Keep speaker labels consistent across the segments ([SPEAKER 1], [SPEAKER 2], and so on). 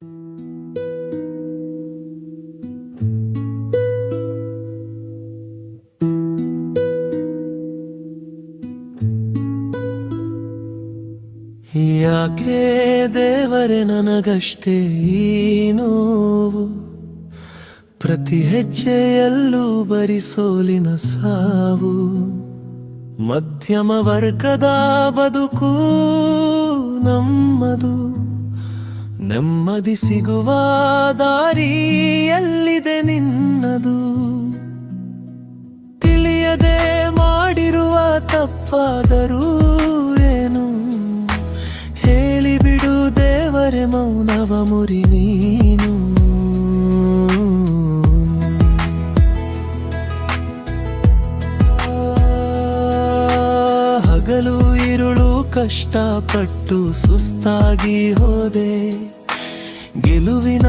[SPEAKER 1] ಯಾಕೆ ದೇವರೇ ನನಗಷ್ಟೇ ಈ ನೋವು, ಪ್ರತಿ ಹೆಜ್ಜೆಯಲ್ಲೂ ಬರಿ ಸೋಲಿನ ಸಾವು. ಮಧ್ಯಮ ವರ್ಗದ ಬದುಕು ನಮ್ಮದು, ನೆಮ್ಮದಿ ಸಿಗುವ ದಾರಿ ಎಲ್ಲಿದೆ ನಿನ್ನದು? ತಿಳಿಯದೆ ಮಾಡಿರುವ ತಪ್ಪಾದರೂ ಏನು ಹೇಳಿಬಿಡು ದೇವರೇ, ಮೌನವ ಮುರಿ ನೀನು. ಹಗಲು ಇರುಳು ಕಷ್ಟಪಟ್ಟು ಸುಸ್ತಾಗಿ ಹೋದೆ, ಗೆಲುವಿನ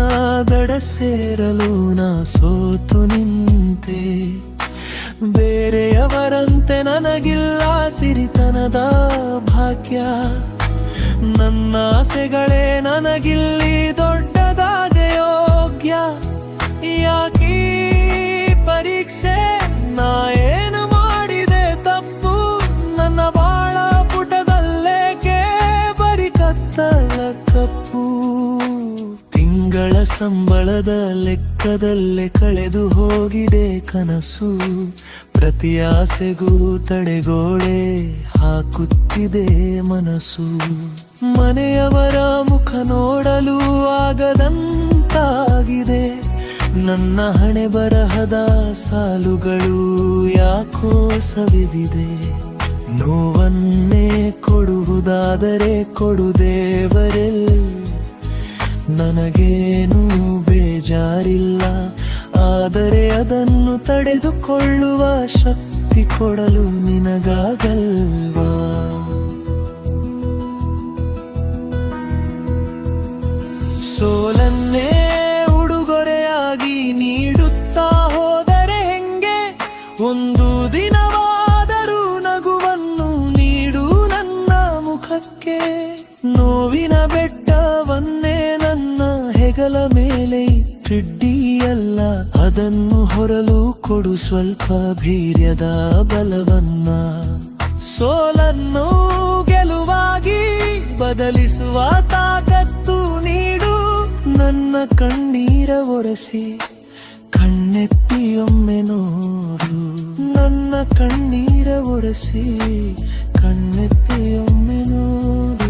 [SPEAKER 1] ದಡ ಸೇರಲು ನಾ ಸೋತು ನಿಂತೆ. ಬೇರೆಯವರಂತೆ ನನಗಿಲ್ಲ ಸಿರಿತನದ ಭಾಗ್ಯ, ನನ್ನ ಆಸೆಗಳೇ ನನಗಿಲ್ಲಿ ದೊಡ್ಡದಾದ ಯೋಗ್ಯ. ಯಾಕೀ ಪರೀಕ್ಷೆ, ನಾ ಏನು ಮಾಡಿದೆ ತಪ್ಪು? ನನ್ನ ಬಾಳ ಪುಟದಲ್ಲೇಕೆ ಬರಿ ಕತ್ತಲ ಕಪ್ಪು? ತಿಂಗಳ ಸಂಬಳದ ಲೆಕ್ಕದಲ್ಲೇ ಕಳೆದು ಹೋಗಿದೆ ಕನಸು, ಪ್ರತಿ ಆಸೆಗೂ ತಡೆಗೋಡೆ ಹಾಕುತ್ತಿದೆ ಮನಸ್ಸು. ಮನೆಯವರ ಮುಖ ನೋಡಲು ಆಗದಂತಾಗಿದೆ, ನನ್ನ ಹಣೆ ಬರಹದ ಸಾಲುಗಳು ಯಾಕೋ ಸವಿದಿದೆ. ನೋವನ್ನೇ ಕೊಡುವುದಾದರೆ ಕೊಡು ದೇವರೇ, ನನಗೇನೂ ಬೇಜಾರಿಲ್ಲ, ಆದರೆ ಅದನ್ನು ತಡೆದುಕೊಳ್ಳುವ ಶಕ್ತಿ ಕೊಡಲು ನಿನಗಾಗಲ್ವಾ? ಸೋಲನ್ನೇ ಉಡುಗೊರೆಯಾಗಿ ನೀಡುತ್ತಾ ಹೋದರೆ ಹೆಂಗೆ? ಒಂದು ದಿನವಾದರೂ ನಗುವನ್ನು ನೀಡು ನನ್ನ ಮುಖಕ್ಕೆ. ನೋವಿನ ಬೆಟ್ಟವನ್ನೇ ನನ್ನ ಹೆಗಲ ಮೇಲೆ ಇಟ್ಟಿದ್ದೀಯಲ್ಲ, ಅದನ್ನು ಹೊರಲು ಕೊಡು ಸ್ವಲ್ಪ ಧೈರ್ಯದ ಬಲವನ್ನ. ಸೋಲನ್ನು ಗೆಲುವಾಗಿ ಬದಲಿಸುವ ತಾಕತ್ತು ನೀಡು, ನನ್ನ ಕಣ್ಣೀರ ಒರೆಸಿ ಕಣ್ಣೆತ್ತಿಯೊಮ್ಮೆ ನೋಡು. ನನ್ನ ಕಣ್ಣೀರ ಒರೆಸಿ ಕಣ್ಣೆತ್ತಿಯೊಮ್ಮೆ ನೋಡು.